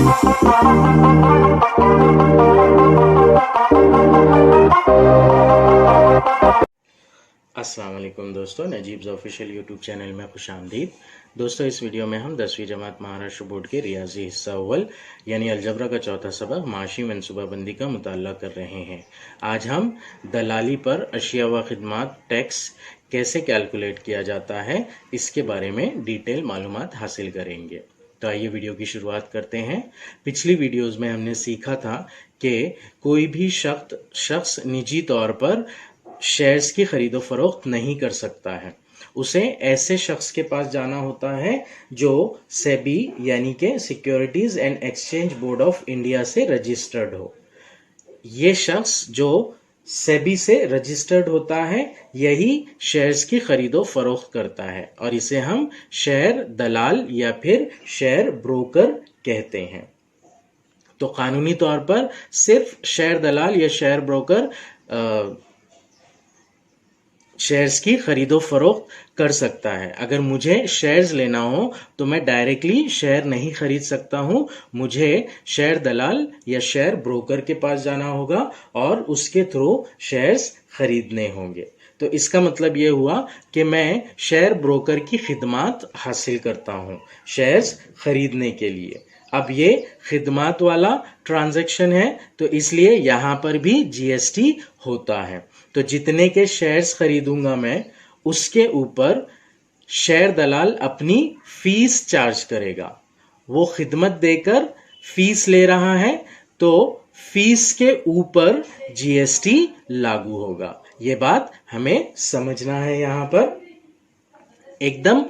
अस्सलाम वालेकुम दोस्तों, नजीब्स ऑफिशियल यूट्यूब चैनल में खुशामदीद। दोस्तों, इस वीडियो में हम 10वीं जमात महाराष्ट्र बोर्ड के रियाजी हिस्सा अव्वल यानी अलजबरा का चौथा सबक माशी मनसूबाबंदी का मुताला कर रहे हैं। आज हम दलाली पर अशिया व खिदमात टैक्स कैसे कैलकुलेट किया जाता है इसके बारे में डिटेल मालूमात हासिल करेंगे। तो आइए वीडियो की शुरुआत करते हैं। पिछली वीडियोस में हमने सीखा था कि कोई भी शख्स निजी तौर पर शेयर्स की खरीदो फरोख्त नहीं कर सकता है। उसे ऐसे शख्स के पास जाना होता है जो सेबी यानी कि securities and exchange board of India से रजिस्टर्ड हो। ये शख्स जो सेबी से रजिस्टर्ड होता है यही शेयर्स की खरीदो फरोख्त करता है और इसे हम शेयर दलाल या फिर शेयर ब्रोकर कहते हैं। तो कानूनी तौर पर सिर्फ शेयर दलाल या शेयर ब्रोकर शेयर्स की खरीदो फरोख्त कर सकता है। अगर मुझे शेयर्स लेना हो तो मैं डायरेक्टली शेयर नहीं खरीद सकता हूं, मुझे शेयर दलाल या शेयर ब्रोकर के पास जाना होगा और उसके थ्रू शेयर्स खरीदने होंगे। तो इसका मतलब ये हुआ कि मैं शेयर ब्रोकर की खिदमात हासिल करता हूं शेयर्स खरीदने के लिए। अब ये खिदमात वाला ट्रांजैक्शन है तो इसलिए यहां पर भी जीएसटी होता है। तो जितने के शेयर्स खरीदूंगा मैं उसके ऊपर शेयर दलाल अपनी फीस चार्ज करेगा। वो खिदमत देकर फीस ले रहा है तो फीस के ऊपर जीएसटी लागू होगा। ये बात हमें समझना है यहां पर एकदम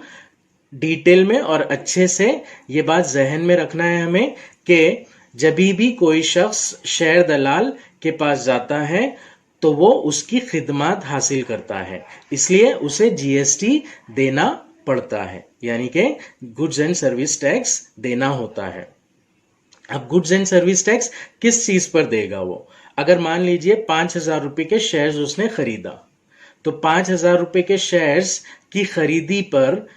डिटेल में और अच्छे से। ये बात जहन में रखना है हमें कि जब भी कोई शख्स शेयर दलाल के पास जाता है तो वो उसकी खिदमत हासिल करता है, इसलिए उसे जीएसटी देना पड़ता है यानी कि गुड्स एंड सर्विस टैक्स देना होता है। अब गुड्स एंड सर्विस टैक्स किस चीज पर देगा वो? अगर मान लीजिए 5,000 रुपए के शेयर्स उसने खरीदा तो 5,000 रुपए के शेयर्स की खरीदी पर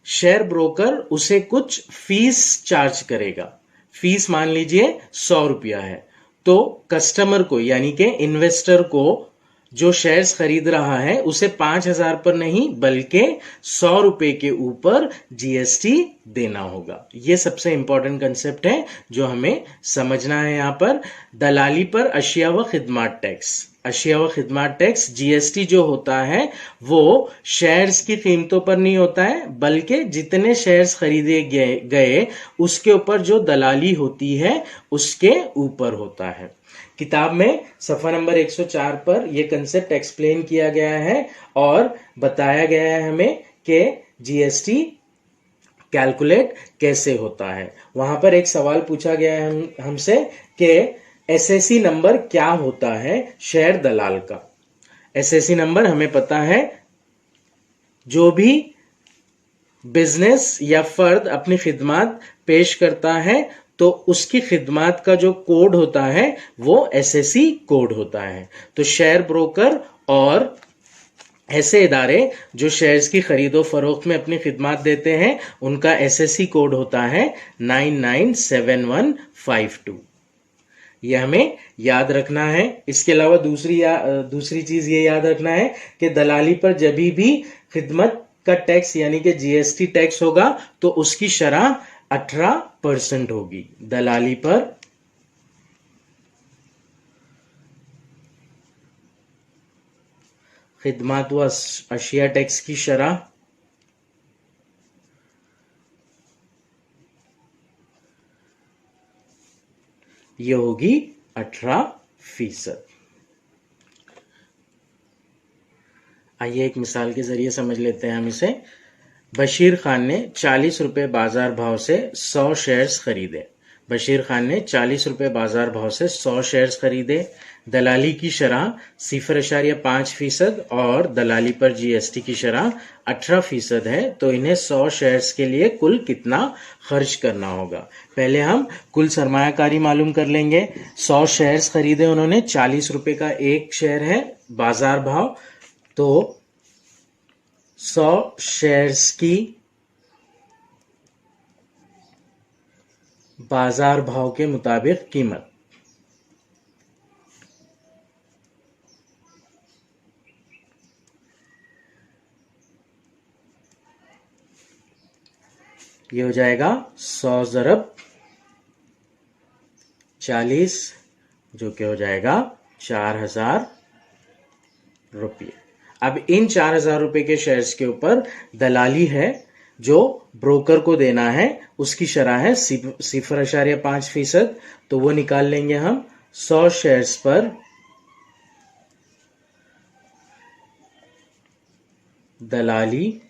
शेयर ब्रोकर उसे कुछ फीस चार्ज करेगा। फीस मान लीजिए 100 रुपया है तो कस्टमर को यानी कि इन्वेस्टर को जो शेयर्स खरीद रहा है उसे 5,000 पर नहीं बल्कि 100 रुपए के ऊपर जीएसटी देना होगा। यह सबसे इंपॉर्टेंट कंसेप्ट है जो हमें समझना है। यहां पर दलाली पर अशिया व खिदमात टैक्स, अशिया व खिदमात टैक्स जीएसटी जो होता है वो शेयर्स की कीमतों पर नहीं होता है बल्कि जितने शेयर्स खरीदे गए उसके ऊपर जो दलाली होती है उसके ऊपर होता है। किताब में सफा नंबर 104 पर यह कंसेप्ट एक्सप्लेन किया गया है और बताया गया है हमें कि जीएसटी कैलकुलेट कैसे होता है। वहां पर एक सवाल पूछा गया है हमसे कि एसएससी नंबर क्या होता है शेयर दलाल का। एसएससी नंबर हमें पता है जो भी बिजनेस या फर्द अपनी खिदमत पेश करता है तो उसकी खिदमत का जो कोड होता है वो एसएससी कोड होता है। तो शेयर ब्रोकर और ऐसे इदारे जो शेयर्स की खरीदो फरोख्त में अपनी खिदमत देते हैं उनका एसएससी कोड होता है 997152। यह हमें याद रखना है। इसके अलावा दूसरी चीज ये याद रखना है कि दलाली पर जब भी खिदमत का टैक्स यानी कि जीएसटी टैक्स होगा तो उसकी शरह 18% होगी। दलाली पर खिदमत व अशिया टैक्स की शरह यह होगी 18%। आइए एक मिसाल के जरिए समझ लेते हैं हम इसे। बशीर खान ने 40 रुपए बाजार भाव से 100 शेयर्स खरीदे। बशीर खान ने 40 रुपए बाजार भाव से 100 शेयर्स खरीदे। दलाली की शरह 0.5% और दलाली पर जीएसटी की शरह 18% है। तो इन्हें 100 शेयर्स के लिए कुल कितना खर्च करना होगा? पहले हम कुल सरमायाकारी मालूम कर लेंगे। 100 शेयर्स खरीदे उन्होंने, 40 रुपए का एक शेयर है बाजार भाव, तो 100 शेयर्स की बाजार भाव के मुताबिक कीमत। ये हो जाएगा 100 ज़रब 40, जो कि हो जाएगा 4,000 रुपये। अब इन 4,000 रुपये के शेयर्स के ऊपर दलाली है जो ब्रोकर को देना है, उसकी शरह है 0.5%, तो वो निकाल लेंगे हम। 100 शेयर्स पर दलाली,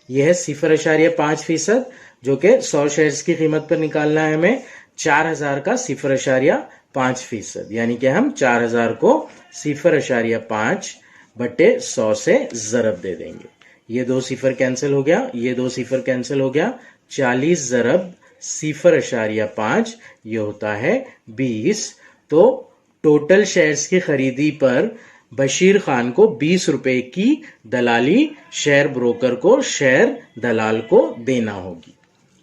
यह है 0.5%, जो कि 100 शेयर्स की कीमत पर निकालना है हमें। 4,000 का 0.5%, यानी कि हम 4,000 को 0.5 बटे 100 से ज़रब दे देंगे। ये 2 सिफर कैंसिल हो गया, ये 2 सिफर कैंसिल हो गया। 40 ज़रब 0.5 ये होता है 20। तो टोटल शेयर्स की खरीदी पर बशीर खान को 20 रुपए की दलाली शेयर ब्रोकर को, शेयर दलाल को देना होगी।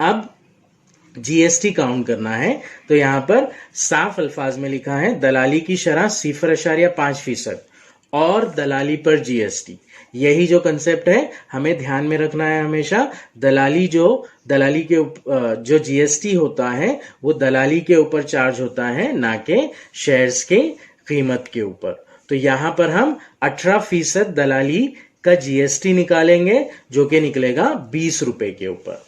अब जीएसटी काउंट करना है, तो यहां पर साफ अल्फाज में लिखा है दलाली की शरह 0.5% और दलाली पर जीएसटी। यही जो कंसेप्ट है हमें ध्यान में रखना है हमेशा। दलाली के जो जीएसटी होता है वो दलाली के ऊपर चार्ज होता है, ना कि शेयर्स के कीमत के ऊपर। तो यहां पर हम 18% दलाली का जीएसटी निकालेंगे, जो कि निकलेगा 20 रुपए के ऊपर।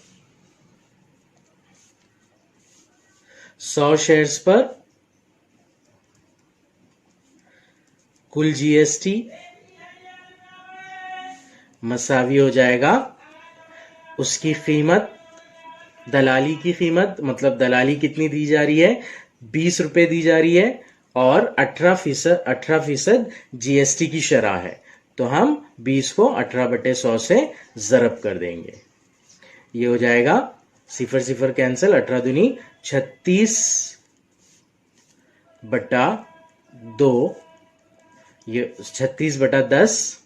100 शेयर्स पर कुल जीएसटी मसावी हो जाएगा उसकी कीमत, दलाली की कीमत, मतलब दलाली कितनी दी जा रही है, 20 रुपए दी जा रही है, और 18% जीएसटी की शरह है। तो हम 20 को 18/100 से ज़रब कर देंगे। ये हो जाएगा 0 0 कैंसिल, 18 दूनी 36/2, ये 36/10,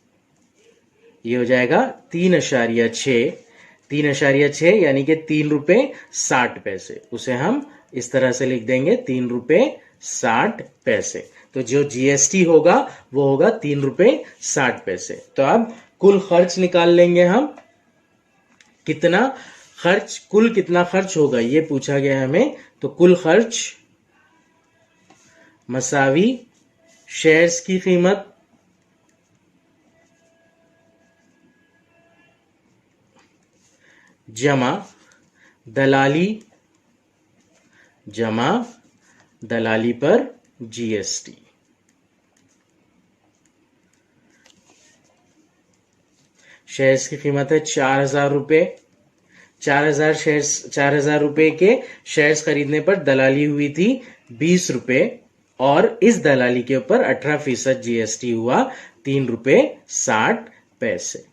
ये हो जाएगा 3.6 यानी कि 3 रुपए 60 पैसे। उसे हम इस तरह से लिख देंगे 3 रुपए 60 पैसे। तो जो जीएसटी होगा वो होगा 3 रुपए 60 पैसे। तो अब कुल खर्च निकाल लेंगे हम। कितना खर्च होगा ये पूछा गया है हमें। तो कुल खर्च मसावी शेयर्स की कीमत जमा दलाली पर जीएसटी। शेयर्स की कीमत है 4,000 रुपए। 4,000 रुपए के शेयर्स खरीदने पर दलाली हुई थी 20 रुपए, और इस दलाली के ऊपर 18% जीएसटी हुआ 3 रुपए 60 पैसे।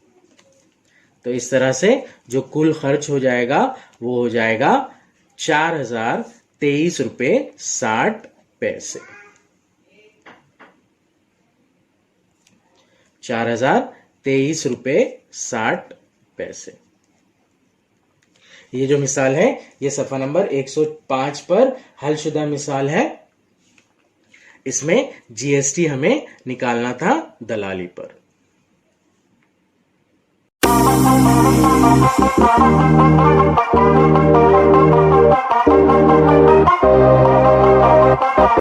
तो इस तरह से जो कुल खर्च हो जाएगा वो हो जाएगा 4,023 रुपए 60 पैसे। 4,023 रुपए 60 पैसे। ये जो मिसाल है ये सफा नंबर 105 पर हलशुदा मिसाल है। इसमें जीएसटी हमें निकालना था दलाली पर।